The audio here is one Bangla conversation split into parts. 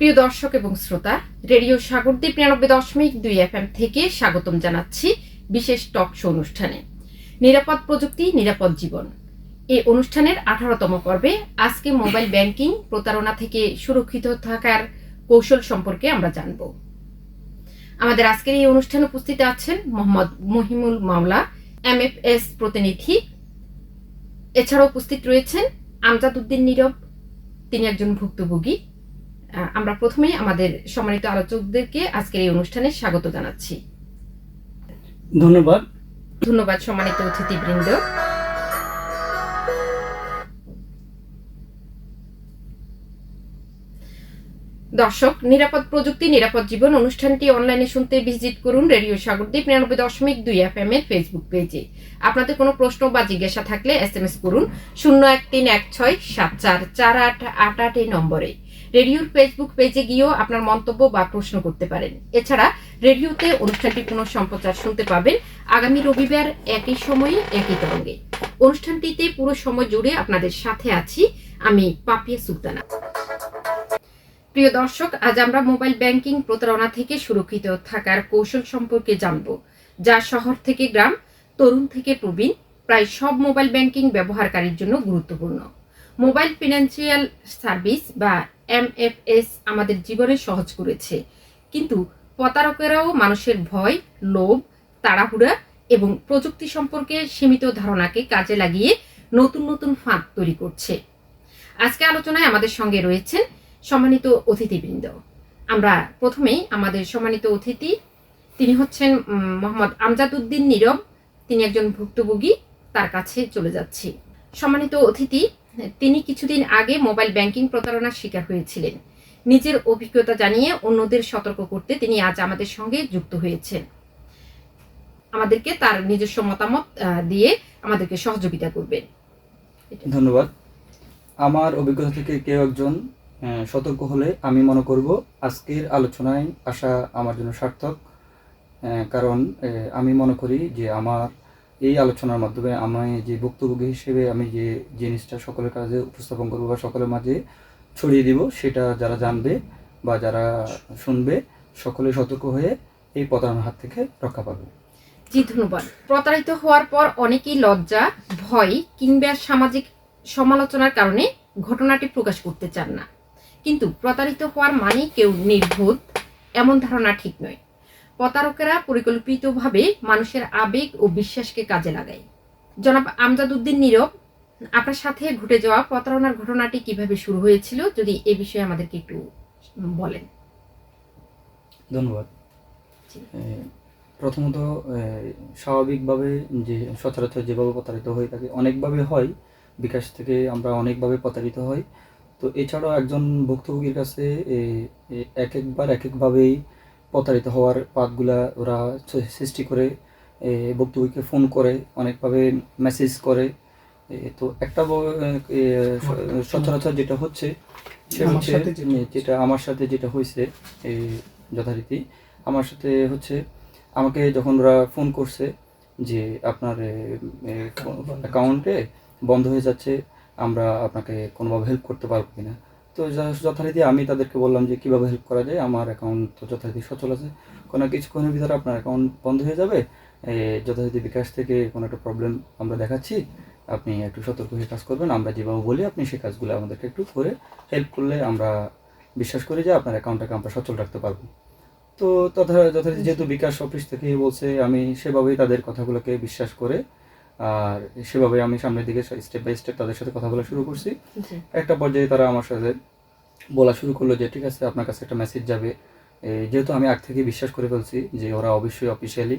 প্রিয় দর্শক এবং শ্রোতা, রেডিও সাগরদ্বীপ ৯৯.২ FM থেকে স্বাগতম জানাচ্ছি বিশেষ টক শো অনুষ্ঠানে নিরাপদ প্রযুক্তি নিরাপদ জীবন। এই অনুষ্ঠানের ১৮তম পর্বে আজকে মোবাইল ব্যাংকিং প্রতারণা থেকে সুরক্ষিত থাকার কৌশল সম্পর্কে আমরা জানব। আমাদের আজকের এই অনুষ্ঠানে উপস্থিত আছেন মোহাম্মদ মহিমুল মাওলা, MFS প্রতিনিধি। এছাড়াও উপস্থিত রয়েছেন আমজাদ উদ্দিন নীরব, তিনি একজন ভুক্তভোগী। আমরা প্রথমেই আমাদের সম্মানিত আলোচকদেরকে আজকের এই অনুষ্ঠানে স্বাগত জানাচ্ছি। ধন্যবাদ সম্মানিত অতিথিবৃন্দ। দর্শক, নিরাপদ প্রযুক্তি নিরাপদ জীবন অনুষ্ঠানটি অনলাইনে শুনতে ভিজিট করুন রেডিও সাগরদ্বীপ ৯৯.২ FM এর ফেসবুক পেজে। আপনাদের কোনো প্রশ্ন বা জিজ্ঞাসা থাকলে SMS করুন 01316744888 এই নম্বরে। রেডিওর ফেসবুক পেজে গিয়েও আপনার মন্তব্য বা প্রশ্ন করতে পারেন। এছাড়া রেডিওতে অনুষ্ঠানটি পুনঃ সম্প্রচার শুনতে পাবেন আগামী রবিবার একই সময়ে একই তরঙ্গে। অনুষ্ঠানটিতে পুরো সময় জুড়ে আপনাদের সাথে আছি আমি পাপিয়া সুলতানা। প্রিয় দর্শক, আজ আমরা মোবাইল ব্যাংকিং প্রতারণা থেকে সুরক্ষিত থাকার কৌশল সম্পর্কে জানব, যা শহর থেকে গ্রাম, তরুণ থেকে প্রবীণ প্রায় সব মোবাইল ব্যাংকিং ব্যবহারকারীর জন্য গুরুত্বপূর্ণ। মোবাইল ফিনান্সিয়াল সার্ভিস বা MFS আমাদের জীবনে সহজ করেছে, কিন্তু প্রতারকেরাও মানুষের ভয়, লোভ, তাড়াহুড়া এবং প্রযুক্তি সম্পর্কে সীমিত ধারণাকে কাজে লাগিয়ে নতুন নতুন ফাঁদ তৈরি করছে। আজকে আলোচনায় আমাদের সঙ্গে রয়েছেন সম্মানিত অতিথিবৃন্দ। আমরা প্রথমেই আমাদের সম্মানিত অতিথি, তিনি হচ্ছেন মোহাম্মদ আমজাদ উদ্দিন নীরব, তিনি একজন ভুক্তভোগী, তার কাছে চলে যাচ্ছি। সম্মানিত অতিথি, তিনি কিছুদিন আগে মোবাইল ব্যাংকিং প্রতারণার শিকার হয়েছিলেন। নিজের অভিজ্ঞতা জানিয়ে অন্যদের সতর্ক করতে তিনি আজ আমাদের সঙ্গে যুক্ত হয়েছেন। আমাদেরকে তার নিজস্ব মতামত দিয়ে আমাদেরকে সহযোগিতা করবেন। ধন্যবাদ। আমার অভিজ্ঞতা থেকে কেউ একজন সতর্ক হলে আমি মনে করব আজকের আলোচনায় আসা আমার জন্য সার্থক। কারণ আমি মনে করি যে আমার এই আলোচনার মাধ্যমে আমি যে ভুক্তভোগী হিসেবে আমি যে জিনিসটা সকলের কাছে উপস্থাপন করবো বা সকলের মাঝে ছড়িয়ে দিব, সেটা যারা জানবে বা যারা শুনবে সকলে সতর্ক হয়ে এই প্রতারণার হাত থেকে রক্ষা পাবে। জি, ধন্যবাদ। প্রতারিত হওয়ার পর অনেকেই লজ্জা, ভয় কিংবা সামাজিক সমালোচনার কারণে ঘটনাটি প্রকাশ করতে চান না। কিন্তু প্রতারিত হওয়ার মানে কেউ নির্বোধ, এমন ধারণা ঠিক নয়। প্রতারকেরা পরিকল্পিতভাবে মানুষের আবেগ ও বিশ্বাসকে কাজে লাগায়। জনাব আমজাদ উদ্দিন নীরব, আপনার সাথে ঘটে যাওয়া প্রতারণার ঘটনাটি কিভাবে শুরু হয়েছিল, যদি এ বিষয়ে আমাদেরকে একটু বলেন। ধন্যবাদ। প্রথমত স্বাভাবিকভাবে যে সচরাচর যেভাবে প্রতারিত হয়ে থাকে, অনেকভাবে হয়, বিকাশ থেকে আমরা অনেকভাবে প্রতারিত হই। তো এছাড়াও একজন ভুক্তভোগীর কাছে এক একভাবেই প্রতারিত হওয়ার পাথগুলা ওরা সৃষ্টি করে, ভুক্তভোগীকে ফোন করে, অনেকভাবে মেসেজ করে। তো একটা সচরাচর যেটা হচ্ছে যেটা আমার সাথে যেটা হয়েছে যথারীতি আমার সাথে হচ্ছে, আমাকে যখন ওরা ফোন করছে যে আপনার অ্যাকাউন্টে বন্ধ হয়ে যাচ্ছে, আমরা আপনাকে কোনোভাবে হেল্প করতে পারবো কিনা। তো যথারীতি আমি তাদেরকে বললাম যে কীভাবে হেল্প করা যায়, আমার অ্যাকাউন্ট তো যথারীতি সচল আছে, কোনো কিছুক্ষণের ভিতরে আপনার অ্যাকাউন্ট বন্ধ হয়ে যাবে, যথারীতি বিকাশ থেকে কোনো একটা প্রবলেম আমরা দেখাচ্ছি, আপনি একটু সতর্ক হয়ে কাজ করবেন, আমরা যেভাবে বলি আপনি সেই কাজগুলো আমাদেরকে একটু করে হেল্প করলে আমরা বিশ্বাস করি যে আপনার অ্যাকাউন্টটাকে আমরা সচল রাখতে পারবো। তো যথারীতি যেহেতু বিকাশ অফিস থেকে বলছে, আমি সেভাবেই তাদের কথাগুলোকে বিশ্বাস করে আর সেভাবে আমি সামনের দিকে স্টেপ বাই স্টেপ তাদের সাথে কথা বলা শুরু করছি। একটা পর্যায়ে তারা আমার সাথে বলা শুরু করলো যে ঠিক আছে, আপনার কাছে একটা মেসেজ যাবে। যেহেতু আমি আগ থেকে বিশ্বাস করে ফেলছি যে ওরা অবশ্যই অফিসিয়ালি,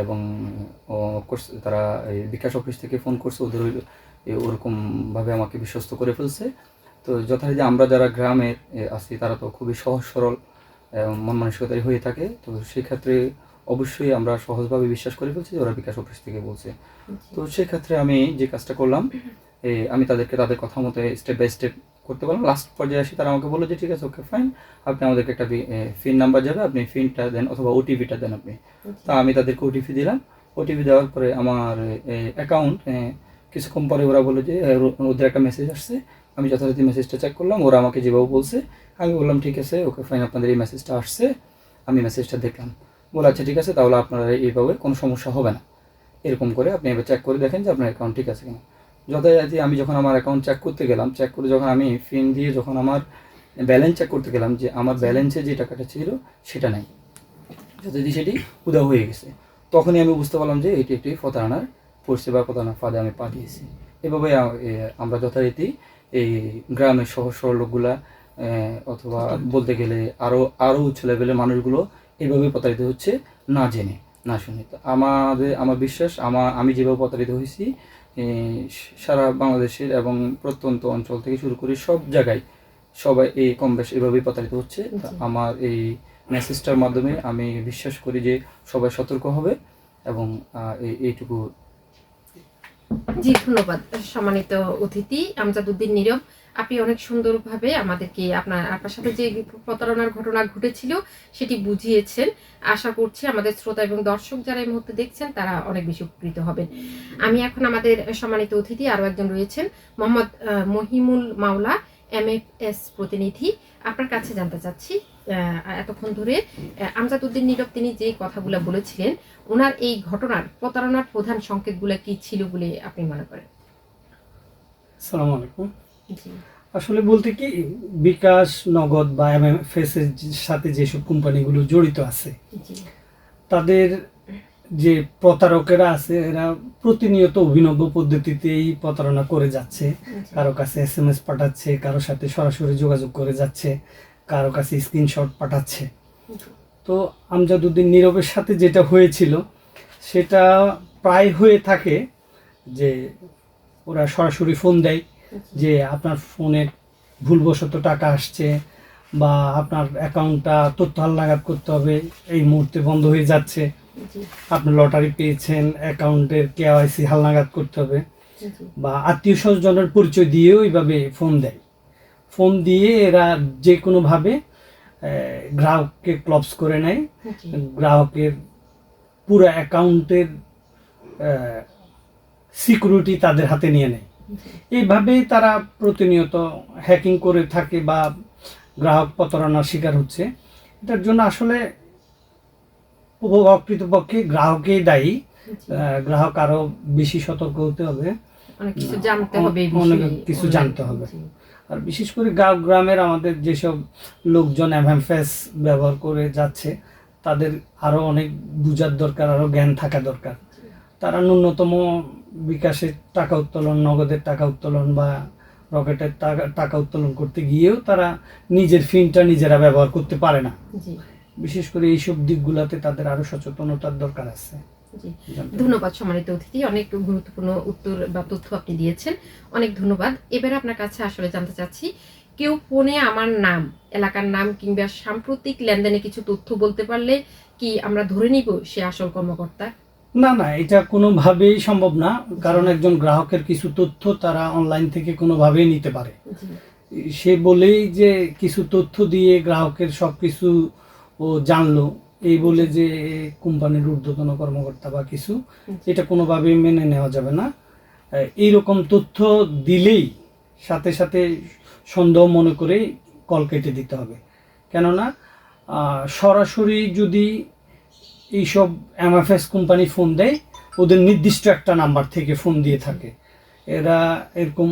এবং তারা বিকাশ অফিস থেকে ফোন করছে, ওদের ওরকমভাবে আমাকে বিশ্বস্ত করে ফেলছে। তো যথারীতি আমরা যারা গ্রামের আছি তারা তো খুবই সহজ সরল মন মানসিকতারই হয়ে থাকে। তো সেক্ষেত্রে অবশ্যই আমরা সহজভাবে বিশ্বাস করে ফেলছি যে ওরা বিকাশ অফিস থেকে বলছে। তো সেক্ষেত্রে আমি যে কাজটা করলাম, আমি তাদেরকে তাদের কথা মতো স্টেপ বাই স্টেপ করতে পারলাম। লাস্ট পর্যায়ে আসি তারা আমাকে বললো যে ঠিক আছে, ওকে ফাইন, আপনি আমাদেরকে একটা পিন নাম্বার যাবে, আপনি পিনটা দেন অথবা ওটিপিটা দেন আপনি। তা আমি তাদেরকে ওটিপি দিলাম। ওটিপি দেওয়ার পরে আমার অ্যাকাউন্ট কিছুক্ষণ পরে ওরা বললো যে ওদের একটা মেসেজ আসছে, আমি যথারীতি মেসেজটা চেক করলাম, ওরা আমাকে যেভাবে বলছে আমি বললাম ঠিক আছে, ওকে ফাইন, আপনাদের এই মেসেজটা আসছে, আমি মেসেজটা দেখলাম, বলে আচ্ছা ঠিক আছে, তাহলে আপনারা এইভাবে কোনো সমস্যা হবে না, এরকম করে আপনি এবার চেক করে দেখেন যে আপনার অ্যাকাউন্ট ঠিক আছে কিনা। যথারীতি আমি যখন আমার অ্যাকাউন্ট চেক করতে গেলাম, চেক করে যখন আমি পিন দিয়ে যখন আমার ব্যালেন্স চেক করতে গেলাম, যে আমার ব্যালেন্সে যে টাকাটা ছিল সেটা নাই, যথারীতি সেটি উধাও হয়ে গেছে। তখনই আমি বুঝতে পারলাম যে এটি একটি প্রতারণার পরিষেবা, প্রতারণার ফাঁদে আমি পা দিয়েছি। এভাবে আমরা যথারীতি এই গ্রামের সহজ সরল লোকগুলা অথবা বলতে গেলে আরও উচ্চ লেভেলের মানুষগুলো এইভাবে প্রতারিত হচ্ছে, না জেনে না শুনে। তো আমার বিশ্বাস, আমি যেভাবে প্রতারিত হয়েছি সারা বাংলাদেশের এবং প্রত্যন্ত অঞ্চল থেকে শুরু করে সব জায়গায় সবাই এই কম বেশ এভাবেই প্রতারিত হচ্ছে। আমার এই মেসেজটার মাধ্যমে আমি বিশ্বাস করি যে সবাই সতর্ক হবে এবং এইটুকু। জি, ধন্যবাদ সম্মানিত অতিথি আমজাদউদ্দিন নীরব। আপনি অনেক সুন্দরভাবে আমাদেরকে আপনার সাথে যে প্রতারণার ঘটনা ঘটেছিল সেটি বুঝিয়েছেন। আশা করছি আমাদের শ্রোতা এবং দর্শক যারা এই মুহূর্তে দেখছেন তারা অনেক বেশি উপকৃত হবেন। আমি এখন আমাদের সম্মানিত অতিথি আরও একজন রয়েছেন, মোহাম্মদ মহিমুল মাওলা, MFS প্রতিনিধি। আপনার কাছে জানতে চাচ্ছি, এতক্ষণ ধরে আমজাদউদ্দিন নীরব তিনি যে কথাগুলো বলেছিলেন, ওনার এই ঘটনার প্রতারণার প্রধান সংকেতগুলো কি ছিল বলে আপনি মনে করেন? আসসালামু আলাইকুম। আসলে বলতে কি, বিকাশ, নগদ বা MFS এর সাথে যেসব কোম্পানিগুলো জড়িত আছে, তাদের যে প্রতারকেরা আছে এরা প্রতিনিয়ত অভিনব পদ্ধতিতেই প্রতারণা করে যাচ্ছে। কারো কাছে SMS পাঠাচ্ছে, কারো সাথে সরাসরি যোগাযোগ করে যাচ্ছে, কারো কাছে স্ক্রিনশট পাঠাচ্ছে। তো আমজাদউদ্দিন নীরবের সাথে যেটা হয়েছিল সেটা প্রায় হয়ে থাকে যে ওরা সরাসরি ফোন দেয় যে আপনার ফোনে ভুলবশত টাকা আসছে বা আপনার অ্যাকাউন্টটা তথ্য হালনাগাদ করতে হবে, এই মুহূর্তে বন্ধ হয়ে যাচ্ছে, আপনি লটারি পেয়েছেন, অ্যাকাউন্টের KYC হালনাগাদ করতে হবে, বা আত্মীয় স্বজনের পরিচয় দিয়েও এইভাবে ফোন দেয়। ফোন দিয়ে এরা যে কোনোভাবে গ্রাহককে ক্লপস করে নেয়, গ্রাহকের পুরো অ্যাকাউন্টের সিকিউরিটি তাদের হাতে নিয়ে নেয়। এইভাবেই তারা প্রতিনিয়ত হ্যাকিং করে থাকে বা গ্রাহক প্রতারণার শিকার হচ্ছে। এটার জন্য আসলে প্রকৃতপক্ষে গ্রাহকেই দায়ী। গ্রাহক আরো বেশি সতর্ক হতে হবে, অনেক কিছু জানতে হবে, অনেক কিছু জানতে হবে। আর বিশেষ করে গ্রামের আমাদের যেসব লোকজন MFS ব্যবহার করে যাচ্ছে তাদের আরো অনেক বুঝার দরকার, আরো জ্ঞান থাকা দরকার। তারা ন্যূনতম বিকাশের টাকা উত্তোলন, নগদের টাকা উত্তোলন বা রকেটের টাকা উত্তোলন করতে গিয়েও তারা নিজের ফিনটা নিজেরা ব্যবহার করতে পারে না। বিশেষ করে এইসব দিকগুলোতে তাদের আরো সচেতনতার দরকার আছে। ধন্যবাদ সম্মানিত অতিথি, অনেক গুরুত্বপূর্ণ উত্তর বা তথ্য আপনি দিয়েছেন, অনেক ধন্যবাদ। এবারে আপনার কাছে আসলে জানতে চাচ্ছি, কেউ ফোনে আমার নাম, এলাকার নাম কিংবা সাম্প্রতিক লেনদেনে কিছু তথ্য বলতে পারলে কি আমরা ধরে নিব সে আসল কর্মকর্তা? না, এটা কোনোভাবেই সম্ভব না, কারণ একজন গ্রাহকের কিছু তথ্য তারা অনলাইন থেকে কোনোভাবেই নিতে পারে। সে বলেই যে কিছু তথ্য দিয়ে গ্রাহকের সবকিছু ও জানলো এই বলে যে কোম্পানির ঊর্ধ্বতন কর্মকর্তা বা কিছু, এটা কোনোভাবেই মেনে নেওয়া যাবে না। এইরকম তথ্য দিলেই সাথে সাথে সন্দেহ মনে করে কল কেটে দিতে হবে। কেননা সরাসরি যদি এইসব MFS কোম্পানি ফোন দেয়, ওদের নির্দিষ্ট একটা নাম্বার থেকে ফোন দিয়ে থাকে, এরা এরকম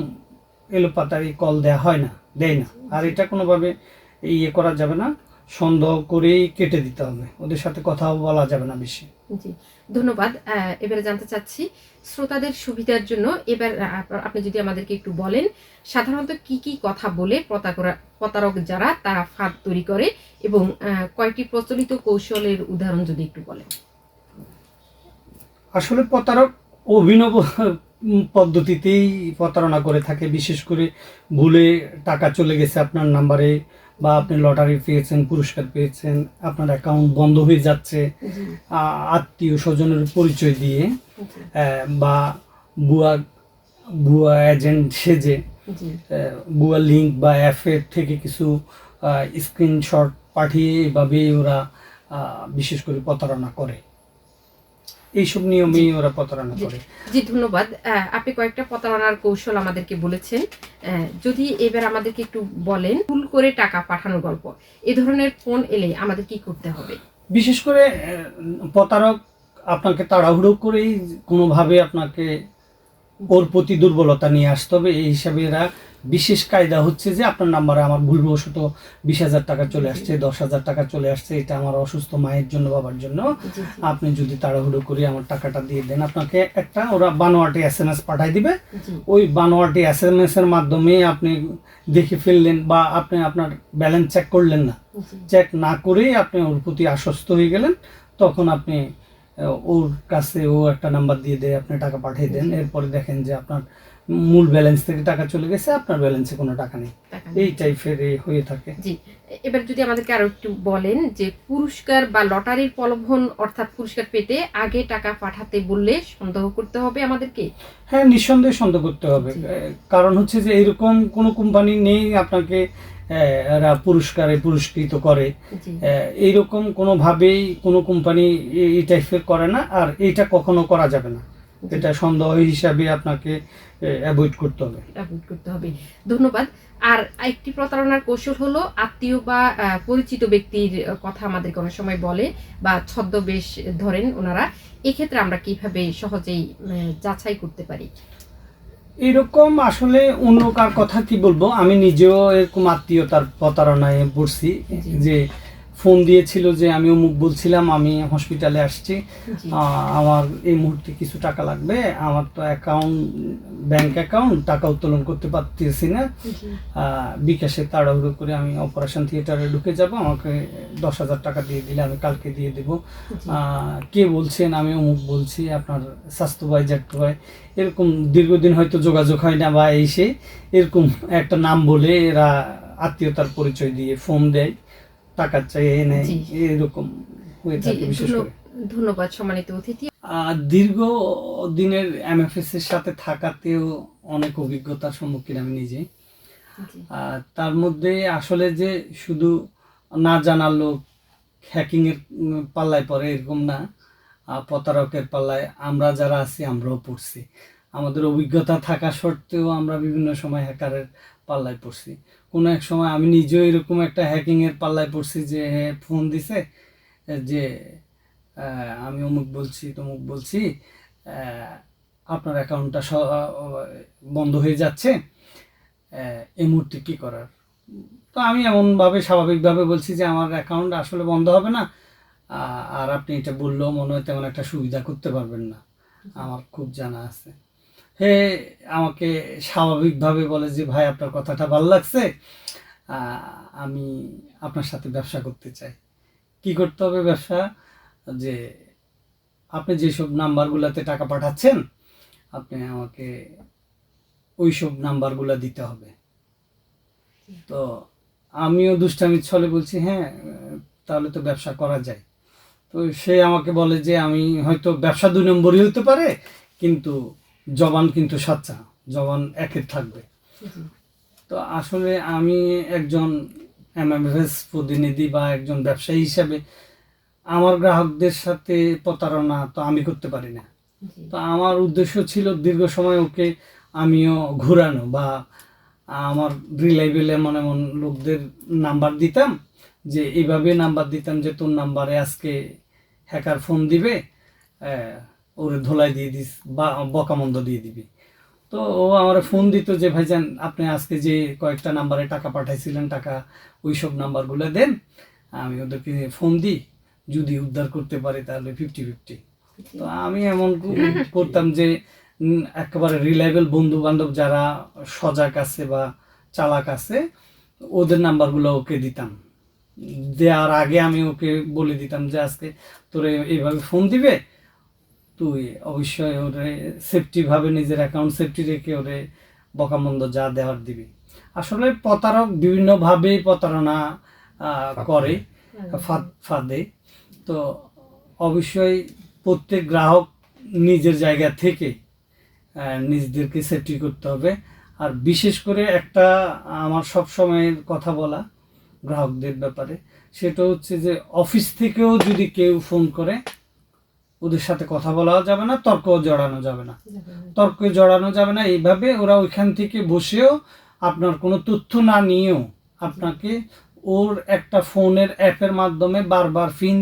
এলোপাতাড়ি কল দেয় না। আর এটা কোনোভাবে ইয়ে করা যাবে না, সন্দেহ করেই কেটে দিতে হবে, ওদের সাথে কথাও বলা যাবে না বেশি। জি, ধন্যবাদ। এবারে জানতে চাচ্ছি শ্রোতাদের সুবিধার জন্য, এবার আপনি যদি আমাদেরকে একটু বলেন সাধারণত কি কি কথা বলে প্রতারক যারা তারা ফাঁদ তৈরি করে এবং কয়েকটি প্রচলিত কৌশলের উদাহরণ যদি একটু বলেন। আসলে প্রতারক অভিনব পদ্ধতিতেই প্রতারণা করে থাকে। বিশেষ করে ভুলে টাকা চলে গেছে আপনার নাম্বারে, বা আপনি লটারি পেয়েছেন, পুরস্কার পেয়েছেন, আপনার অ্যাকাউন্ট বন্ধ হয়ে যাচ্ছে, আত্মীয় স্বজনের পরিচয় দিয়ে বা ভুয়া এজেন্ট সেজে ভুয়া লিঙ্ক বা অ্যাপের থেকে কিছু স্ক্রিনশট পাঠিয়ে এভাবেই ওরা বিশেষ করে প্রতারণা করে। এইসব নিয়মেই ওরা প্রতারণা জি। করে। জি, ধন্যবাদ। আপনি কয়েকটা প্রতারণার কৌশল আমাদেরকে বলেছেন। যদি এবার আমাদেরকে একটু বলেন, ভুল করে টাকা পাঠানোর গল্প, এ ধরনের ফোন এলে আমাদের কি করতে হবে? বিশেষ করে প্রতারক আপনাকে তাড়াহুড়ো করেই কোনোভাবে আপনাকে ওর প্রতি দুর্বলতা নিয়ে আসতে হবে। এই হিসাবে এরা বিশেষ কায়দা হচ্ছে যে আপনার নাম্বারে আমার ভুলবশত 20,000 টাকা চলে আসছে, 10,000 টাকা চলে আসছে, এটা আমার অসুস্থ মায়ের জন্য, বাবার জন্য, জি, জি। আপনি যদি তাড়াহুড়ো করে আমার টাকাটা দিয়ে দেন, আপনাকে একটা ওরা বানোয়াটি SMS পাঠাই দিবে। জি, ওই বানোয়াটি SMS এর মাধ্যমে আপনি দেখে ফেললেন বা আপনি আপনার ব্যালেন্স চেক করলেন না, জি। চেক না করেই আপনি ওর প্রতি আশ্বস্ত হয়ে গেলেন, তখন আপনি ওর কাছে ও একটা নাম্বার দিয়ে দেয়, আপনি টাকা পাঠিয়ে দেন, এরপরে দেখেন যে আপনার মূল ব্যালেন্স থেকে টাকা চলে গেছে, আপনার ব্যালেন্সে কোনো টাকা নেই। টাকা এই নেই। টাইপের হয়ে থাকে। জি, এবার যদি আমাদেরকে আরো একটু বলেন যে পুরস্কার বা লটারির প্রলোভন অর্থাৎ পুরস্কার পেতে আগে টাকা পাঠাতে বললে সন্দেহ করতে হবে আমাদেরকে? হ্যাঁ, নিঃসন্দেহে সন্দেহ করতে হবে। জি। কারণ হচ্ছে যে এরকম কোনো কোম্পানি নেই আপনাকে এরা পুরস্কারে পুরস্কৃত করে। জি, এইরকম কোনোভাবেই কোনো কোম্পানি এই টাইপের করে না, আর এইটা কখনো করা যাবে না। জি। এটা সন্দেহ হিসাবে আপনাকে অ্যাভয়েড করতে হবে। আপলোড করতে হবে। ধন্যবাদ। আর একটি প্রতারণার কৌশল হলো আত্মীয় বা পরিচিত ব্যক্তির কথা আমাদেরকে অনেক সময় বলে বা ছদ্মবেশ ধরেন ওনারা। এক্ষেত্রে আমরা কিভাবে সহজেই যাচাই করতে পারি? এরকম আসলে অন্য কার কথা কি বলবো, আমি নিজেও এরকম আত্মীয়তার প্রতারণায় পড়ছি। জি। যে ফোন দিয়েছিল যে আমি অমুক বলছিলাম আমি হসপিটালে আসছি, জি, আমার এই মুহূর্তে কিছু টাকা লাগবে, আমার তো ব্যাংক অ্যাকাউন্ট টাকা উত্তোলন করতে পারতেছি না, জি, বিকাশে তাড়াহুড়ো করে আমি অপারেশন থিয়েটারে ঢুকে যাব, আমাকে 10,000 টাকা দিয়ে দিলে আমি কালকে দিয়ে দেবো। জি, কে বলছেন? আমি অমুক বলছি, আপনার স্বাস্থ্য ভাই জ্যাঠু ভাই, এরকম দীর্ঘদিন হয়তো যোগাযোগ হয় না বা এসে এরকম একটা নাম বলে এরা আত্মীয়তার পরিচয় দিয়ে ফোন দেয়, টাকা চাইয়ে নেয়, জি। এরকম হয়ে জি, থাকে বিশেষ করে। ধন্যবাদ সম্মানিত অতিথি। দীর্ঘ দিনের MFS এর সাথে থাকাতেও অনেক অভিজ্ঞতার সম্মুখীন আমি নিজে। জি, তার মধ্যে আসলে যে শুধু না জানা লোক হ্যাকিং এর পাল্লায় পড়ে এরকম না, প্রতারকের পাল্লায় আমরা যারা আছি আমরাও পড়ছি। আমাদের অভিজ্ঞতা থাকা সত্ত্বেও আমরা বিভিন্ন সময় হ্যাকারের পাল্লায় পড়ছি। কোনো এক সময় আমি নিজেও এরকম একটা হ্যাকিং এর পাল্লায় পড়ছি যে ফোন দিছে যে আমি অমুক বলছি তমুক বলছি, আপনার অ্যাকাউন্টটা বন্ধ হয়ে যাচ্ছে, এই মুহূর্তে কী করার। তো আমি এমনভাবে স্বাভাবিকভাবে বলছি যে আমার অ্যাকাউন্ট আসলে বন্ধ হবে না, আর আপনি এটা বললেও মনে হয় তেমন একটা সুবিধা করতে পারবেন না, আমার খুব জানা আছে। হে আমাকে স্বাভাবিকভাবে বলে যে ভাই আপনার কথাটা ভালো লাগছে, আমি আপনার সাথে ব্যবসা করতে চাই। কি করতে হবে ব্যবসা? যে আপনি যেসব নাম্বারগুলোতে টাকা পাঠাচ্ছেন আপনি আমাকে ওইসব নাম্বারগুলো দিতে হবে। তো আমিও দুষ্টামির ছলে বলছি হ্যাঁ, তাহলে তো ব্যবসা করা যায়। তো সে আমাকে বলে যে আমি হয়তো ব্যবসা 2 নম্বরই হতে পারে, কিন্তু জবান কিন্তু সাচ্চা, জবান একের থাকবে। জি, তো আসলে আমি একজন MFS প্রতিনিধি বা একজন ব্যবসায়ী হিসাবে আমার গ্রাহকদের সাথে প্রতারণা তো আমি করতে পারি না। জি, তো আমার উদ্দেশ্য ছিল দীর্ঘ সময় ওকে আমিও ঘোরানো, বা আমার রিলায়েবল এমন লোকদের নাম্বার দিতাম, যে এইভাবে নাম্বার দিতাম যে তোর নাম্বারে আজকে হ্যাকার ফোন দিবে, ওরে ধোলাই দিয়ে দিস বা বকামন্দ দিয়ে দিবি। তো ও আমার ফোন দিত যে ভাইজান আপনি আজকে যে কয়েকটা নাম্বারে টাকা পাঠাইছিলেন, টাকা ওইসব নাম্বারগুলো দেন, আমি ওদেরকে ফোন দিই, যদি উদ্ধার করতে পারি তাহলে 50-50। তো আমি এমন করতাম যে একেবারে রিলায়েবল বন্ধু বান্ধব যারা সজাগ আছে বা চালাক আছে ওদের নাম্বারগুলো ওকে দিতাম। দেওয়ার আগে আমি ওকে বলে দিতাম যে আজকে তোরে এইভাবে ফোন দিবে, তুই অবশ্যই ওরে সেফটিভাবে নিজের অ্যাকাউন্ট সেফটি রেখে ওরে বকামন্দ যা দেওয়ার দিবি। আসলে প্রতারক বিভিন্নভাবেই প্রতারণা করে, ফাঁদে। তো অবশ্যই প্রত্যেক গ্রাহক নিজের জায়গা থেকে নিজেদেরকে সেফটি করতে হবে। আর বিশেষ করে একটা আমার সব সময়ের কথা বলা গ্রাহকদের ব্যাপারে, সেটা হচ্ছে যে অফিস থেকেও যদি কেউ ফোন করে ওদের সাথে কথা বলাও যাবে না, তর্কও জড়ানো যাবে না। তর্কে জড়ানো যাবে না, এইভাবে ওরা ওইখান থেকে বসেও আপনার কোনো তথ্য না নিয়েও আপনাকে ওর একটা ফোনের অ্যাপের মাধ্যমে বারবার ফিন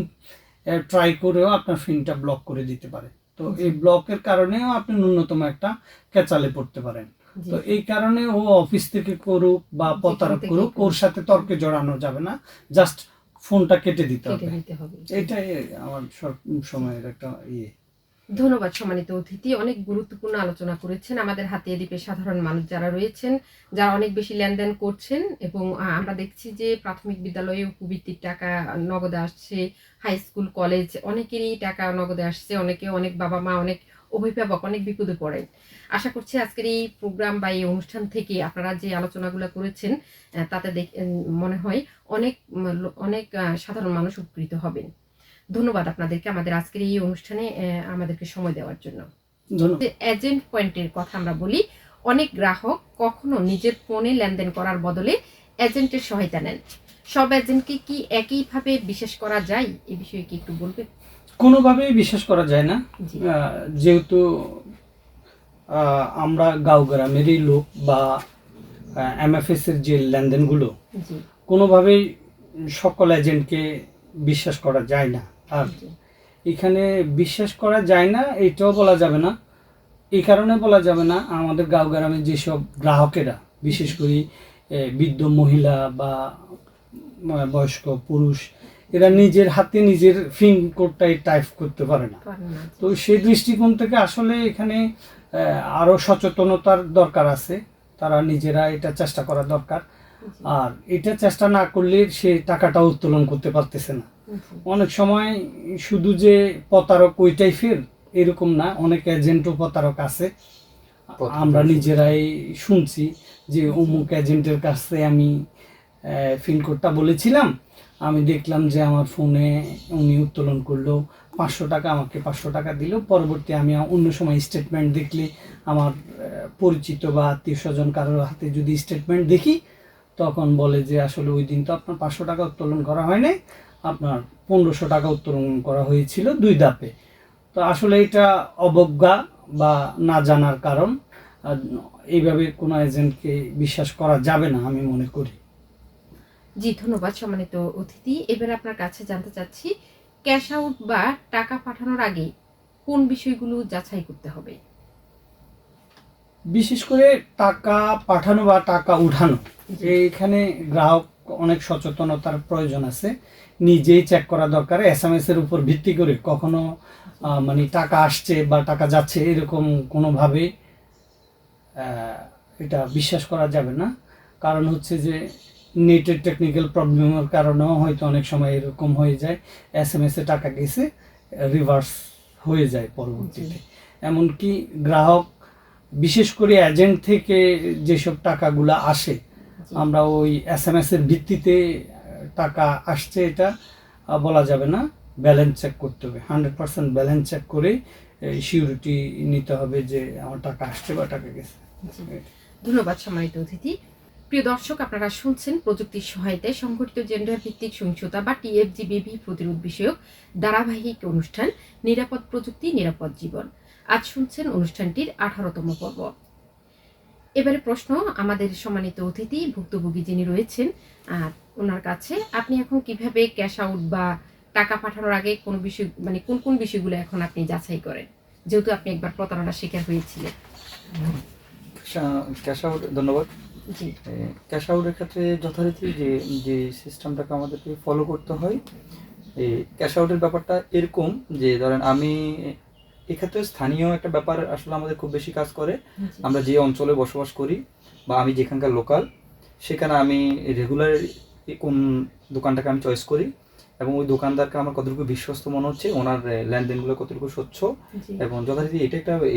ট্রাই করেও আপনার ফিনটা ব্লক করে দিতে পারে। তো এই ব্লকের কারণেও আপনি ন্যূনতম একটা কেচালে পড়তে পারেন। তো এই কারণে ও অফিস থেকে করুক বা প্রতারক করুক, ওর সাথে তর্কে জড়ানো যাবে না, জাস্ট ফোনটা কেটে দিতে হবে। এটাই আমার সব সময়ের একটা ইয়ে। ধন্যবাদ সম্মানিত অতিথি, অনেক গুরুত্বপূর্ণ আলোচনা করেছেন। আমাদের হাতিয়া দ্বীপের সাধারণ মানুষ যারা রয়েছেন, যারা অনেক বেশি লেনদেন করছেন, এবং আমরা দেখছি যে প্রাথমিক বিদ্যালয়ে উপবৃত্তির টাকা নগদে আসছে, হাই স্কুল কলেজ অনেকেরই টাকা নগদে আসছে, অনেক বাবা মা, অনেক অভিভাবক অনেক বিপদে পড়েন। আশা করছি আজকের এই প্রোগ্রাম বা এই অনুষ্ঠান থেকে আপনারা যে আলোচনাগুলো করেছেন তাতে মনে হয় অনেক সাধারণ মানুষ উপকৃত হবেন। ধন্যবাদ আপনাদেরকে আমাদের আজকের এই অনুষ্ঠানে আমাদেরকে সময় দেওয়ার জন্য। এজেন্ট পয়েন্টের কথা আমরা বলি, অনেক গ্রাহক কখনো নিজের ফোনে লেনদেন করার বদলে এজেন্টের সহায়তা নেন। সব এজেন্টকে কি একইভাবে বিশ্বাস করা যায়, এই বিষয়ে কি একটু বলবেন? কোনোভাবেই বিশ্বাস করা যায় না, যেহেতু আমরা গাঁও গ্রামেরই লোক বা এমএফএস এর যে লেনদেনগুলো কোনোভাবেই সকল এজেন্টকে বিশ্বাস করা যায় না। আর এখানে বিশ্বাস করা যায় না এটাও বলা যাবে না, এই কারণে বলা যাবে না, আমাদের গাঁও গ্রামের যেসব গ্রাহকেরা বিশেষ করে বৃদ্ধ মহিলা বা বয়স্ক পুরুষ, এরা নিজের হাতে নিজের পিন কোডটাই টাইপ করতে পারে না। তো সেই দৃষ্টিকোণ থেকে আসলে এখানে আরো সচেতনতার দরকার আছে, তারা নিজেরা এটা চেষ্টা করা দরকার। আর এটা চেষ্টা না করলে সে টাকাটা উত্তোলন করতে পারতেছে না। অনেক সময় শুধু যে প্রতারক ওই টাইপের এরকম না, অনেক এজেন্টও প্রতারক আছে। আমরা নিজেরাই শুনছি যে অমুক এজেন্টের কাছে আমি পিন কোডটা বলেছিলাম, আমি দেখলাম যে আমার ফোনে উনি উত্তোলন করলো 500 টাকা, আমাকে 500 টাকা দিল। পরবর্তী আমি অন্য সময় স্টেটমেন্ট দেখলে, আমার পরিচিত বা আত্মীয় স্বজন কারোর হাতে যদি স্টেটমেন্ট দেখি, তখন বলে যে আসলে ওই দিন তো আপনার 500 টাকা উত্তোলন করা হয় নাই, আপনার 1500 টাকা উত্তোলন করা হয়েছিল 2 ধাপে। তো আসলে এটা অবজ্ঞা বা না জানার কারণ। এইভাবে কোনো এজেন্টকে বিশ্বাস করা যাবে না আমি মনে করি। জি, ধন্যবাদ সম্মানিত অতিথি। এবার আপনার কাছে জানতে চাচ্ছি, ক্যাশ আউট বা টাকা পাঠানোর আগে কোন বিষয়গুলো যাচাই করতে হবে? বিশেষ করে টাকা পাঠানো বা টাকা উঠানো, এইখানে গ্রাহক অনেক সচেতনতার প্রয়োজন আছে। নিজেই চেক করা দরকার। এসএমএস এর উপর ভিত্তি করে কখনো মানে টাকা আসছে বা টাকা যাচ্ছে এরকম কোনোভাবে এটা বিশ্বাস করা যাবে না। কারণ হচ্ছে যে নেটের টেকনিক্যাল প্রবলেমের কারণেও হয়তো অনেক সময় এরকম হয়ে যায়, এসএমএস এ টাকা গেছে রিভার্স হয়ে যায় পরবর্তীতে। এমনকি গ্রাহক, বিশেষ করে এজেন্ট থেকে যেসব টাকাগুলো আসে, আমরা ওই এসএমএস এর ভিত্তিতে টাকা আসছে এটা বলা যাবে না, ব্যালেন্স চেক করতে হবে। 100% ব্যালেন্স চেক করে সিউরিটি নিতে হবে যে আমার টাকা আসছে বা টাকা গেছে। ধন্যবাদ সম্মানিত অতিথি। প্রিয় দর্শক, আপনারা শুনছেন প্রযুক্তির সহায়তায় সংগঠিত জেন্ডার ভিত্তিক সহিংসতা বা টিএফজিবিভি প্রতিরোধ বিষয়ক ধারাবাহিক অনুষ্ঠান নিরাপদ প্রযুক্তি নিরাপদ জীবন। আজ শুনছেন অনুষ্ঠানটির 18তম পর্ব। এবারে প্রশ্ন আমাদের সম্মানিত অতিথি, ভুক্তভোগী যিনি রয়েছেন, ওনার কাছে, আপনি এখন কিভাবে ক্যাশ আউট বা টাকা পাঠানোর আগে কোন বিষয়, মানে কোন কোন বিষয়গুলো এখন আপনি যাচাই করেন, যেহেতু আপনি একবার প্রতারণার শিকার হয়েছিলেন? ক্যাশ আউট, ধন্যবাদ। জি, ক্যাশ আউটের ক্ষেত্রে যথারীতি যে সিস্টেমটাকে আমাদেরকে ফলো করতে হয়, এই ক্যাশ আউটের ব্যাপারটা এরকম যে ধরেন আমি এক্ষেত্রে স্থানীয় একটা ব্যাপার আসলে আমাদের খুব বেশি কাজ করে। আমরা যে অঞ্চলে বসবাস করি বা আমি যেখানকার লোকাল, সেখানে আমি রেগুলার কোন দোকানটাকে আমি চয়েস করি এবং ওই দোকানদারকে আমার কতটুকু বিশ্বস্ত মনে হচ্ছে, ওনার লেনদেনগুলো কতটুকু স্বচ্ছ এবং যথারীতি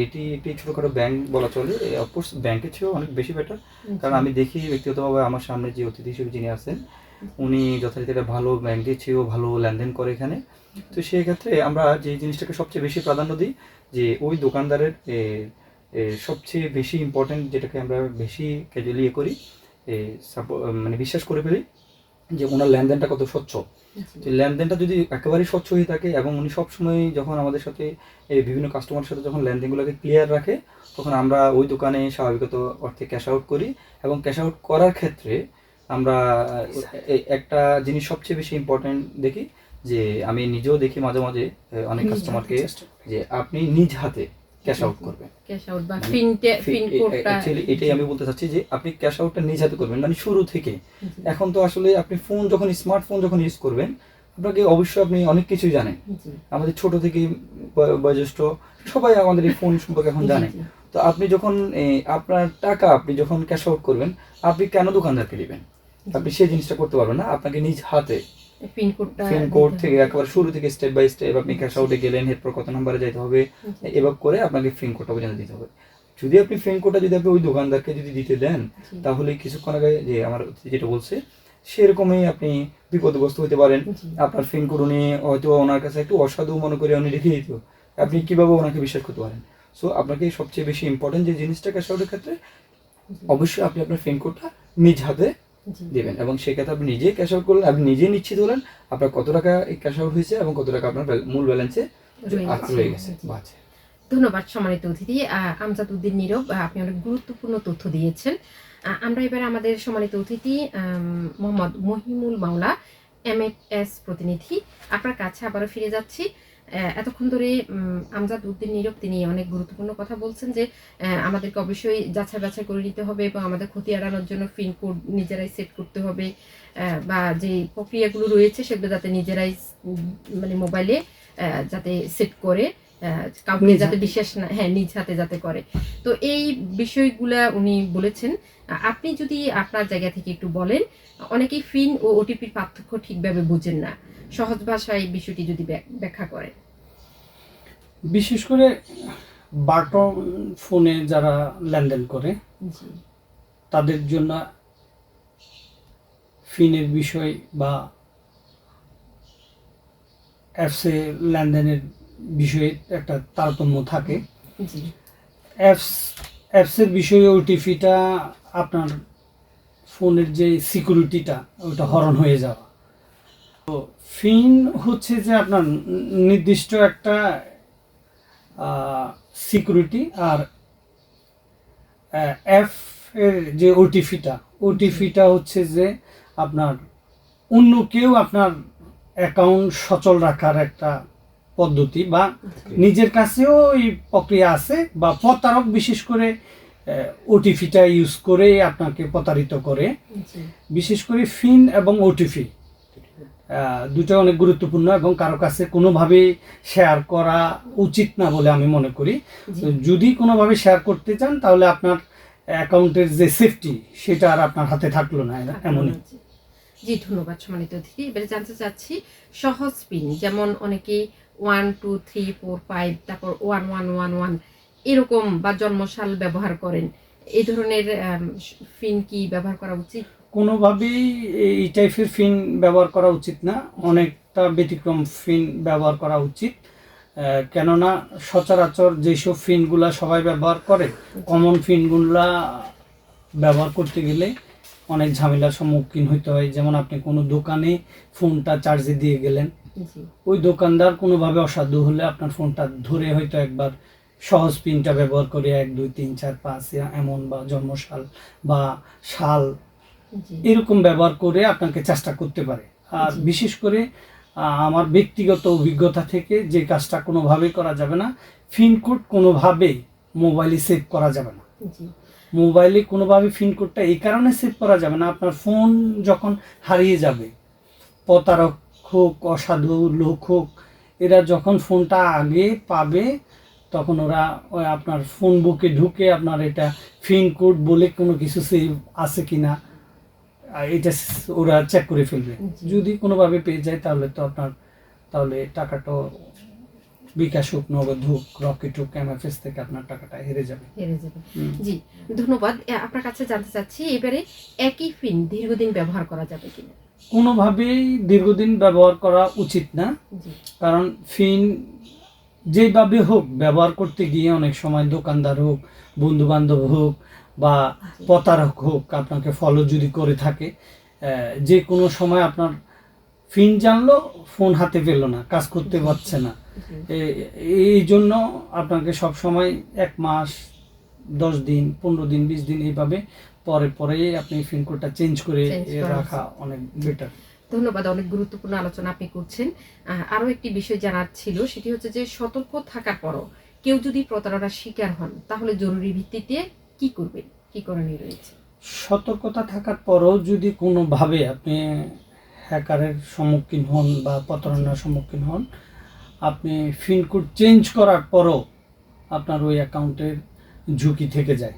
এটি একটি ছোটোখাটো ব্যাংক বলা চলে। অফকোর্স ব্যাংকের চেয়েও অনেক বেশি বেটার, কারণ আমি দেখি ব্যক্তিগতভাবে আমার সামনে যে অতিথি হিসেবে যিনি আছেন, উনি যথারীতি একটা ভালো ব্যাংকের চেয়েও ভালো লেনদেন করে এখানে। তো সেই ক্ষেত্রে আমরা যে জিনিসটাকে সবচেয়ে বেশি প্রাধান্য দিই, যে ওই দোকানদারের সবচেয়ে বেশি ইম্পর্টেন্ট, যেটাকে আমরা বেশি ক্যাজুয়ালি করি, মানে বিশ্বাস করে ফেলি, যে ওনার লেনদেনটা কত স্বচ্ছ। তো লেনদেনটা যদি একেবারেই স্বচ্ছ হয়ে থাকে এবং উনি সবসময় যখন আমাদের সাথে এই বিভিন্ন কাস্টমারের সাথে যখন লেনদেনগুলোকে ক্লিয়ার রাখে, তখন আমরা ওই দোকানে স্বাভাবিকত অর্থে ক্যাশ আউট করি। এবং ক্যাশ আউট করার ক্ষেত্রে আমরা একটা জিনিস সবচেয়ে বেশি ইম্পর্টেন্ট দেখি, যে আমি নিজেও দেখি মাঝে মাঝে অনেক কাস্টমারকে, যে আপনি নিজ হাতে ক্যাশ আউট করবেন। ক্যাশ আউট বা মানে পিন কোডটা, অ্যাকচুয়ালি এটাই আমি বলতে চাচ্ছি, যে আপনি ক্যাশ আউটটা নিজ হাতে করবেন মানে শুরু থেকে। এখন তো আসলে আপনি ফোন যখন স্মার্টফোন যখন ইউজ করবেন, আপনাকে অবশ্যই আপনি অনেক কিছুই জানেন। আমাদের ছোট থেকে বয়োজ্যেষ্ঠ সবাই আমাদের এই ফোন সম্পর্কে এখন জানে। তো আপনি যখন আপনার টাকা আপনি যখন ক্যাশ আউট করবেন, আপনি কেন দোকানদারকে দিবেন? আপনি সেই জিনিসটা করতে পারবেন না। আপনাকে নিজ হাতে পিন কোড থেকে একেবারে শুরু থেকে স্টেপ বাই স্টেপ আপনি ক্যাশ আউটে গেলেন, এরপর কত নম্বরে যেতে হবে, এভাবে করে আপনাকে পিন কোডটা পর্যন্ত দিতে হবে। যদি আপনি পিন কোডটা যদি আপনি ওই দোকানদারকে যদি দিতে দেন, তাহলে কিছুক্ষণ আগে যে আমার যেটা বলছে সেরকমই আপনি বিপদগ্রস্ত হতে পারেন। আপনার পিন কোড উনি হয়তো ওনার কাছে একটু অসাধু মনে করে উনি রেখে দিত, আপনি কিভাবে ওনাকে বিশ্বাস করতে পারেন? সো আপনাকে সবচেয়ে বেশি ইম্পর্টেন্ট যে জিনিসটা ক্যাশ আউটের ক্ষেত্রে, অবশ্যই আপনি আপনার পিন কোডটা নিজ হাতে দেবেন। এবং সেক্ষেত্রে আপনি নিজে ক্যাশ আউট করলেন, আপনি নিজে নিশ্চিত হলেন আপনার কত টাকা ক্যাশ আউট হয়েছে এবং কত টাকা আপনার মূল ব্যালেন্সে রয়ে গেছে। ধন্যবাদ সম্মানিত অতিথি আমজাদ উদ্দিন নীরব, আপনি অনেক গুরুত্বপূর্ণ তথ্য দিয়েছেন। আমরা এবার আমাদের সম্মানিত অতিথি মোহাম্মদ মহিমুল মাওলা MFS প্রতিনিধি, আপনার কাছে আবারও ফিরে যাচ্ছি। এতক্ষণ ধরে আমজাদ উদ্দিন নীরব তিনি অনেক গুরুত্বপূর্ণ কথা বলছেন, যে আমাদেরকে অবশ্যই যাচাই বাছাই করে নিতে হবে এবং আমাদের ক্ষতি এড়ানোর জন্য পিন কোড নিজেরাই সেট করতে হবে, বা যে প্রক্রিয়াগুলো রয়েছে সেগুলো যাতে নিজেরাই মানে মোবাইলে যাতে সেট করে কাউকে যাতে বিশ্বাস না, হ্যাঁ নিজ হাতে যাতে করে। তো এই বিষয়গুলা উনি বলেছেন। আপনি যদি আপনার জায়গা থেকে একটু বলেন, অনেকেই পিন ও ওটিপির পার্থক্য ঠিকভাবে বুঝেন না, সহজ ভাষায় বিষয়টি যদি ব্যাখ্যা করেন। বিশেষ করে বাটন ফোনে যারা লেনদেন করে তাদের জন্য পিনের বিষয় বা অ্যাপসে লেনদেনের বিষয়ে একটা তারতম্য থাকে। অ্যাপসের বিষয়ে ওটিপিটা আপনার ফোনের যে সিকিউরিটিটা ওটা হরণ হয়ে যাওয়া। তো পিন হচ্ছে যে আপনার নির্দিষ্ট একটা সিকিউরিটি, আর অ্যাপ এর যে ওটিপিটা হচ্ছে যে আপনার অন্য কেউ আপনার অ্যাকাউন্ট সচল রাখার একটা পদ্ধতি, বা নিজের কাছেও এই প্রক্রিয়া আছে, বা প্রতারক বিশেষ করে ওটিপিটা ইউজ করে আপনাকে প্রতারিত করে। বিশেষ করে পিন এবং ওটিপি দুটো অনেক গুরুত্বপূর্ণ এবং কারো কাছে কোনোভাবে শেয়ার করা উচিত না বলে আমি মনে করি। যদি কোনোভাবে শেয়ার করতে চান তাহলে আপনার অ্যাকাউন্টের যে সেফটি সেটা আর আপনার হাতে থাকলো না, এমনই। জি ধন্যবাদ সম্মানিত অতিথি। এবারে জানতে চাচ্ছি সহজ পিন, যেমন অনেকে 1 2 3 4 5 তারপর 1111 এরকম বা জন্মসাল ব্যবহার করেন, এই ধরনের পিন কি ব্যবহার করা উচিত? কোনোভাবেই এই টাইপের পিন ব্যবহার করা উচিত না, অনেকটা ব্যতিক্রম পিন ব্যবহার করা উচিত। কেননা সচরাচর যেসব পিনগুলা সবাই ব্যবহার করে, কমন পিনগুলা ব্যবহার করতে গেলে অনেক ঝামেলার সম্মুখীন হতে হয়। যেমন আপনি কোনো দোকানে ফোনটা চার্জে দিয়ে গেলেন, ওই দোকানদার কোনোভাবে অসাধু হলে আপনার ফোনটা ধরে হয়তো একবার সহজ পিনটা ব্যবহার করে 1 2 3 4 5 এমন, বা জন্মসাল বা সাল এরকম ব্যবহার করে আপনাকে চেষ্টা করতে পারে। আর বিশেষ করে আমার ব্যক্তিগত অভিজ্ঞতা থেকে যে কাজটা কোনোভাবেই করা যাবে না, পিন কোড কোনোভাবেই মোবাইলে সেভ করা যাবে না। মোবাইলে কোনোভাবে পিন কোডটা এই কারণে সেভ করা যাবে না, আপনার ফোন যখন হারিয়ে যাবে, প্রতারক হোক অসাধু লোক হোক, এরা যখন ফোনটা আগে পাবে তখন ওরা আপনার ফোন বুকে ঢুকে আপনার এটা পিন কোড বলে কোনো কিছু সেভ আছে কিনা এটা ওরা চেক করে ফেলবে। যদি কোনোভাবে পেয়ে যায় তাহলে তো আপনার টাকাটা বিকাশ হোক, নগদ হোক, রকেট হোক, MFS থেকে আপনার টাকাটা হেরে যাবে। জি ধন্যবাদ। আপনার কাছে জানতে চাচ্ছি এবারে একই পিন দীর্ঘদিন ব্যবহার করা যাবে কিনা? কোনোভাবেই দীর্ঘদিন ব্যবহার করা উচিত না, কারণ পিন যেভাবে হোক ব্যবহার করতে গিয়ে অনেক সময় দোকানদার হোক, বন্ধু বান্ধব হোক বা প্রতারক হোক আপনাকে ফলো যদি করে থাকে, যে কোনো সময় আপনার ফিন জানলো ফোন হাতে পেলো না, কাজ করতে পারছে না। এই জন্য আপনাকে সব সময় 1 মাস 10 দিন 15 দিন 20 দিন এইভাবে পরে পরে আপনি পিন কোডটা চেঞ্জ করে রাখা অনেক বেটার। ধন্যবাদ, অনেক গুরুত্বপূর্ণ আলোচনা আপনি করছেন। আরো একটি বিষয় জানার ছিল, সেটি হচ্ছে যে সতর্ক থাকার পরও কেউ যদি প্রতারণার শিকার হন তাহলে জরুরি ভিত্তিতে কি করবেন, কি করণীয় রয়েছে? সতর্কতা থাকার পরও যদি কোনোভাবে আপনি হ্যাকারের সম্মুখীন হন বা প্রতারণার সম্মুখীন হন, আপনি পিন কোড চেঞ্জ করার পরও আপনার ওই অ্যাকাউন্টের ঝুঁকি থেকে যায়।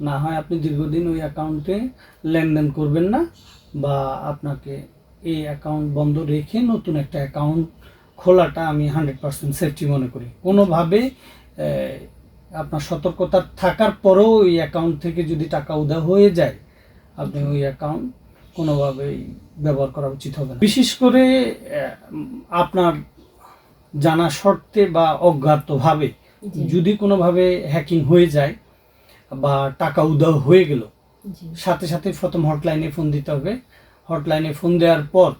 না হয় আপনি দীর্ঘদিন ওই অ্যাকাউন্টে লেনদেন করবেন না, বা আপনাকে এই অ্যাকাউন্ট বন্ধ রেখে নতুন একটা অ্যাকাউন্ট খোলাটা আমি 100% সেফটি মনে করি। কোনোভাবে আপনার সতর্কতা থাকার পরেও ওই অ্যাকাউন্ট থেকে যদি টাকা উধাও হয়ে যায়, আপনি ওই অ্যাকাউন্ট কোনোভাবেই ব্যবহার করা উচিত হবে না। বিশেষ করে আপনার জানা শর্তে বা অজ্ঞাতভাবে যদি কোনোভাবে হ্যাকিং হয়ে যায় বা টাকা উধাও হয়ে গেল, সাথে সাথে প্রথম হটলাইনে ফোন দিতে হবে। হটলাইনে ফোন দেওয়ার পর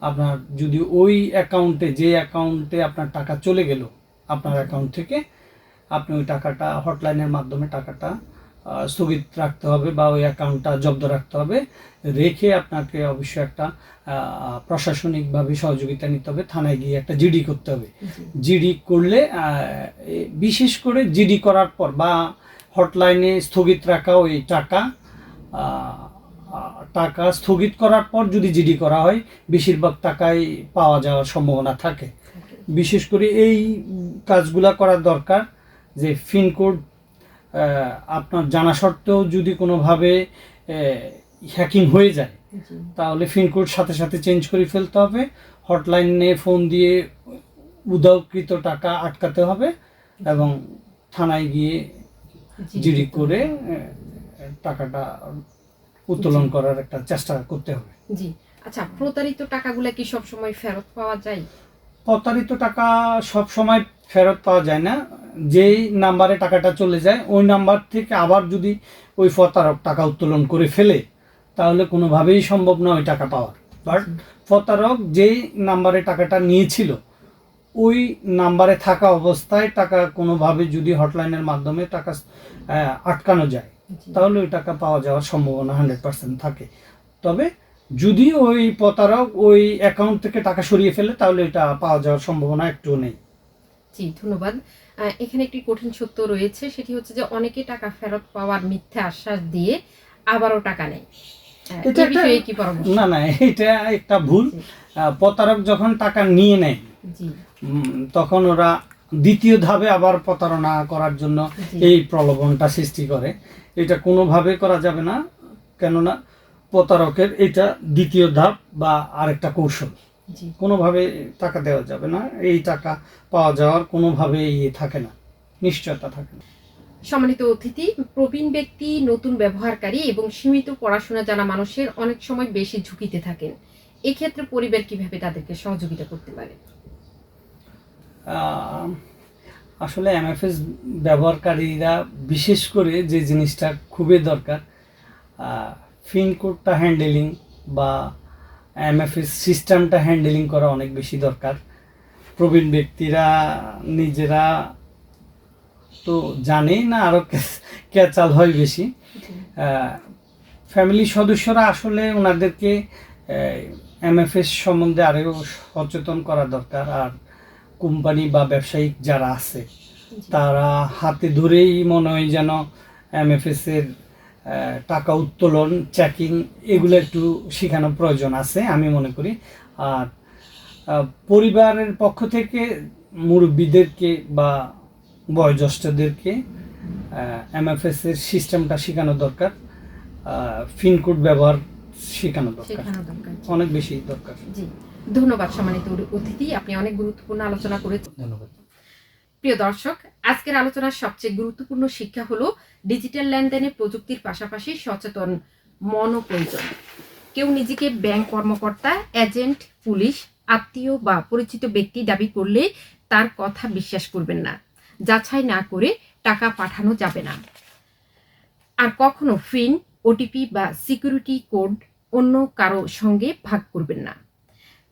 আপনার যদি ওই অ্যাকাউন্টে, যে অ্যাকাউন্টে আপনার টাকা চলে গেল আপনার অ্যাকাউন্ট থেকে, আপনি ওই টাকাটা হটলাইনের মাধ্যমে টাকাটা স্থগিত রাখতে হবে বা ওই অ্যাকাউন্টটা জব্দ রাখতে হবে। রেখে আপনাকে অবশ্যই একটা প্রশাসনিকভাবে সহযোগিতা নিতে হবে, থানায় গিয়ে একটা জিডি করতে হবে। জিডি করলে, বিশেষ করে জিডি করার পর বা হটলাইনে স্থগিত রাখা ওই টাকা স্থগিত করার পর যদি জিডি করা হয়, বেশিরভাগ টাকাই পাওয়া যাওয়ার সম্ভাবনা থাকে। বিশেষ করে এই কাজগুলা করা দরকার, যে পিন কোড আপনার জানা সত্ত্বেও যদি কোনোভাবে হ্যাকিং হয়ে যায়, তাহলে পিন কোড সাথে সাথে চেঞ্জ করে ফেলতে হবে। হটলাইনে ফোন দিয়ে উধাওকৃত টাকা আটকাতে হবে এবং থানায় গিয়ে জিডি করে টাকাটা উত্তোলন করার একটা চেষ্টা করতে হবে। জি, আচ্ছা, প্রতারিত টাকাগুলো কি সব সময় ফেরত পাওয়া যায়? প্রতারিত টাকা সব সময় ফেরত পাওয়া যায় না। যেই নাম্বারে টাকাটা চলে যায় ওই নাম্বার থেকে আবার যদি ওই প্রতারক টাকা উত্তোলন করে ফেলে, তাহলে কোনোভাবেই সম্ভব না ওই টাকা পাওয়ার। বাট প্রতারক যেই নাম্বারে টাকাটা নিয়েছিল ওই নাম্বারে থাকা অবস্থায় টাকা কোনোভাবে যদি হটলাইনের মাধ্যমে টাকা আটকানো যায়, তাহলে ওই টাকা পাওয়া যাওয়ার সম্ভাবনা 100% থাকে। তবে যদি ওই প্রতারক ওই অ্যাকাউন্ট থেকে টাকা সরিয়ে ফেলে, তাহলে এটা পাওয়া যাওয়ার সম্ভাবনা একটু নেই। জি, ধন্যবাদ। এখানে একটি কঠিন সত্য রয়েছে, সেটি হচ্ছে যে অনেকে টাকা ফেরত পাওয়ার মিথ্যা আশ্বাস দিয়ে আবারও টাকা নেয়। এটা কি পরামর্শ? না, এটা একটা ভুল। প্রতারক যখন টাকা নিয়ে নেয়, তখন ওরা দ্বিতীয় ধাপে আবার প্রতারণা করার জন্য এই প্রলোভনটা সৃষ্টি করে। এটা কোনোভাবে করা যাবে না, কেননা প্রতারকের এটা দ্বিতীয় ধাপ বা আরেকটা কৌশল। কোনোভাবে টাকা দেওয়া যাবে না, এই টাকা পাওয়া যাওয়ার কোনোভাবে থাকে না, নিশ্চয়তা থাকে না। সম্মানিত অতিথি, প্রবীণ ব্যক্তি, নতুন ব্যবহারকারী এবং সীমিত পড়াশোনা জানা মানুষের অনেক সময় বেশি ঝুঁকিতে থাকেন। এক্ষেত্রে পরিবার কিভাবে তাদেরকে সহযোগিতা করতে পারে? আসলে এমএফএস ব্যবহারকারীরা বিশেষ করে যে জিনিসটা খুবই দরকার, পিন কোডটা হ্যান্ডেলিং বা এমএফএস সিস্টেমটা হ্যান্ডেলিং করা অনেক বেশি দরকার। প্রবীণ ব্যক্তিরা নিজেরা তো জানেই না, আরও ক্যাচাল হয় বেশি। ফ্যামিলি সদস্যরা আসলে ওনাদেরকে এমএফএস সম্বন্ধে আরও সচেতন করা দরকার। আর কোম্পানি বা ব্যবসায়িক যারা আছে তারা হাতে ধরেই মনে হয় যেন এমএফএস এর টাকা উত্তোলন, চেকিং এগুলো একটু শেখানো প্রয়োজন আছে আমি মনে করি। আর পরিবারের পক্ষ থেকে মুরব্বীদেরকে বা বয়োজ্যেষ্ঠদেরকে এমএফএস এর সিস্টেমটা শেখানো দরকার, পিন কোড ব্যবহার শেখানো দরকার, অনেক বেশি দরকার। জি, ধন্যবাদ সম্মানিত অতিথি, আপনি অনেক গুরুত্বপূর্ণ আলোচনা করেছেন। ধন্যবাদ। প্রিয় দর্শক, আজকের আলোচনার সবচেয়ে গুরুত্বপূর্ণ শিক্ষা হলো ডিজিটাল লেনদেনে প্রযুক্তির পাশাপাশি সচেতন মনও প্রয়োজন। কেউ নিজেকে ব্যাংক কর্মকর্তা, এজেন্ট, পুলিশ, আত্মীয় বা পরিচিত ব্যক্তি দাবি করলে তার কথা বিশ্বাস করবেন না। যাচাই না করে টাকা পাঠানো যাবে না। আর কখনো পিন, ওটিপি বা সিকিউরিটি কোড অন্য কারো সঙ্গে ভাগ করবেন না।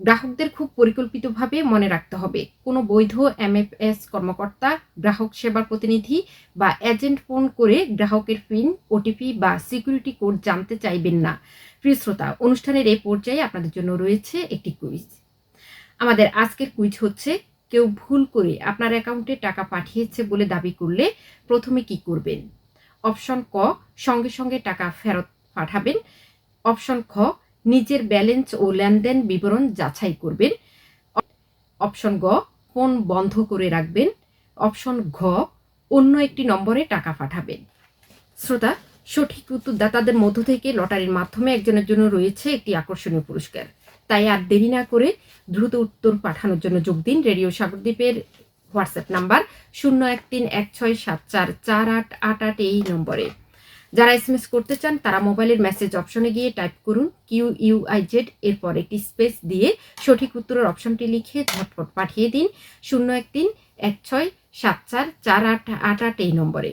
গ্রাহকদের খুব পরিকল্পিতভাবে মনে রাখতে হবে। কোনো বৈধ MFS কর্মকর্তা, গ্রাহক সেবার প্রতিনিধি বা এজেন্ট ফোন করে গ্রাহকের পিন, ওটিপি বা সিকিউরিটি কোড জানতে চাইবেন না। প্রিয় শ্রোতা, অনুষ্ঠানের এই পর্যায়ে আপনাদের জন্য রয়েছে একটি কুইজ। আমাদের আজকের কুইজ হচ্ছে, কেউ ভুল করে আপনার অ্যাকাউন্টে টাকা পাঠিয়েছে বলে দাবি করলে প্রথমে কি করবেন? অপশন ক, সঙ্গে সঙ্গে টাকা ফেরত পাঠাবেন। অপশন খ, নিজের ব্যালেন্স ও লেনদেন বিবরণ যাচাই করবেন। অপশন গ, ফোন বন্ধ করে রাখবেন। অপশন ঘ, অন্য একটি নম্বরে টাকা পাঠাবেন। শ্রোতা, সঠিক উত্তরদাতাদের মধ্য থেকে লটারির মাধ্যমে একজনের জন্য রয়েছে একটি আকর্ষণীয় পুরস্কার। তাই আর দেরি না করে দ্রুত উত্তর পাঠানোর জন্য যোগ দিন রেডিও সাগরদ্বীপের হোয়াটসঅ্যাপ নাম্বার 0131674488 এই নম্বরে। যারা SMS করতে চান তারা মোবাইলের মেসেজ অপশনে গিয়ে টাইপ করুন QUIZ, এরপর একটি স্পেস দিয়ে সঠিক উত্তরের অপশনটি লিখে ঝটপট পাঠিয়ে দিন 0131674488 এই নম্বরে।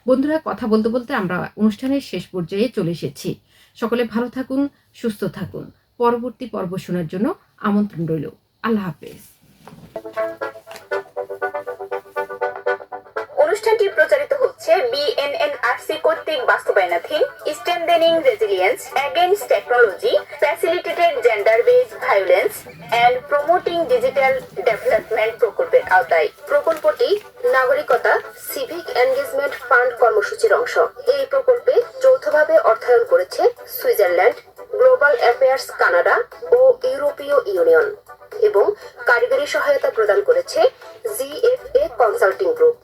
বন্ধুরা, কথা বলতে বলতে আমরা অনুষ্ঠানের শেষ পর্যায়ে চলে এসেছি। সকলে ভালো থাকুন, সুস্থ থাকুন। পরবর্তী পর্ব শোনার জন্য আমন্ত্রণ রইল। আল্লাহ হাফেজ। অনুষ্ঠানটি প্রচারিত হচ্ছে BNNRC কর্তৃক বাস্তবায়নাধীন strengthening resilience against technology, facilitated gender based violence and promoting digital development প্রকল্পের আওতায়। প্রকল্পটি নাগরিকতা সিভিক এনগেজমেন্ট ফান্ড কর্মসূচির অংশ। এই প্রকল্পে যৌথভাবে অর্থায়ন করেছে সুইজারল্যান্ড, গ্লোবাল অ্যাফেয়ার্স কানাডা ও ইউরোপীয় ইউনিয়ন এবং কারিগরি সহায়তা প্রদান করেছে GFA কনসাল্টিং গ্রুপ।